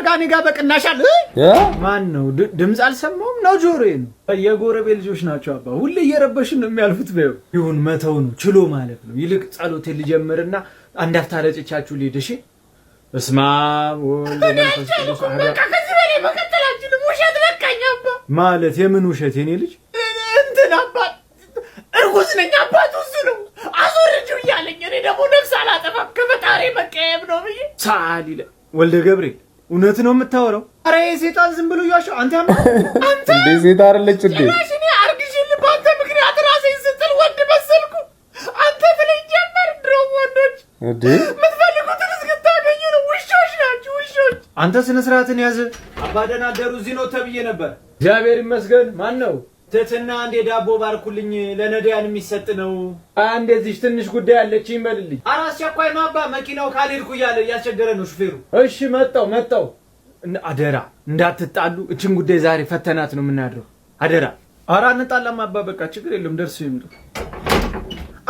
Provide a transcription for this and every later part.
አርጋኔ ጋር በቅናሻል ማን ነው ድምጽ አልሰማውም ነው ጆሮዬ ነው የጎረቤት ልጆች ናቸው አባ ሁሌ እየረበሽን ነው የሚያልፉት በይው ይሁን መተው ነው ችሎ ማለት ነው ይልቅ ጸሎቴን ልጀምርና አንድ አፍታ ለጭቻችሁ ልሂድ እሺ በስመ አብ ወወልድ ወመንፈስ ቅዱስ በቃ ከዚህ በላይ መቀጠላችሁ ውሸት በቃኝ አባ ማለት የምን ውሸት የኔ ልጅ እንትን አባ እርጉዝ ነኝ አባቱ እሱ ነው አዞርጁ እያለኝ እኔ ደግሞ ነፍስ አላጠፋም ከፈጣሪ መቀየም ነው ብዬ ሳሊለ ወልደ ገብርኤል እውነት ነው የምታወራው አረ የሴጣን ዝም ብሎ ያሻው አንተ እንዴ ሴት አይደለች እንዴ እኔ አርግሽልኝ ባንተ ምክንያት ራሴን ስትል ወንድ መሰልኩ አንተ ብለኝ ጀመር ድሮ ወንዶች እንዴ ምትፈልጉትን እስክታገኙ ነው ውሾች ናችሁ ውሾች አንተ ስነ ስርዓትን ያዘ አባደና ደሩ እዚህ ነው ተብዬ ነበር እግዚአብሔር ይመስገን ማን ነው ተትና አንዴ ዳቦ ባርኩልኝ ለነዳያን የሚሰጥ ነው አንዴ እዚህ ትንሽ ጉዳይ አለች ይመልልኝ አራስ ቸኳይ ነው አባ መኪናው ካልሄድኩ እያለ እያስቸገረ ነው ሹፌሩ እሺ መጣው አደራ እንዳትጣሉ እችን ጉዳይ ዛሬ ፈተናት ነው የምናድረው አደራ አራ እንጣላማ አባ በቃ ችግር የለም ደርሶ ይምጡ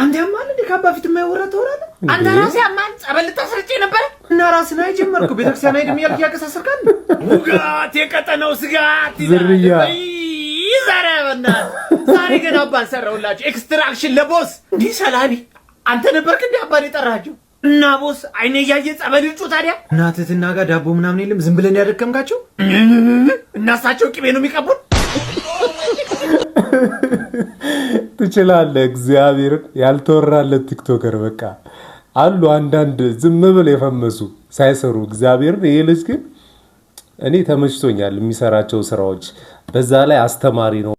አንተ ያማል እንዴ ካባ ፊት የማይወራ ተወራለ አንተ ራስ ያማል ጸበል ተሰርጬ ነበር እና ራስን አይጀመርኩ ቤተክርስቲያን አይደም ያልክ ያከሳሰርካል ሙጋት የቀጠነው ስጋት ዝርያ ይዘረብና ዛሬ ገና አባን ሰራውላችሁ ኤክስትራክሽን ለቦስ እንዲህ ሰላቢ አንተ ነበርክ እንዴ አባን የጠራችሁ እና ቦስ አይኔ ያየ ጸበል ይጩ ታዲያ እናትህና ጋር ዳቦ ምናምን የለም ዝም ብለን ያደከምካቸው እናሳቸው ቅቤ ነው የሚቀቡን ትችላለህ እግዚአብሔር ያልተወራለት ቲክቶከር በቃ አሉ አንዳንድ ዝም ብለው የፈመሱ ሳይሰሩ እግዚአብሔር ይሄ ልጅ ግን እኔ ተመችቶኛል የሚሰራቸው ስራዎች በዛ ላይ አስተማሪ ነው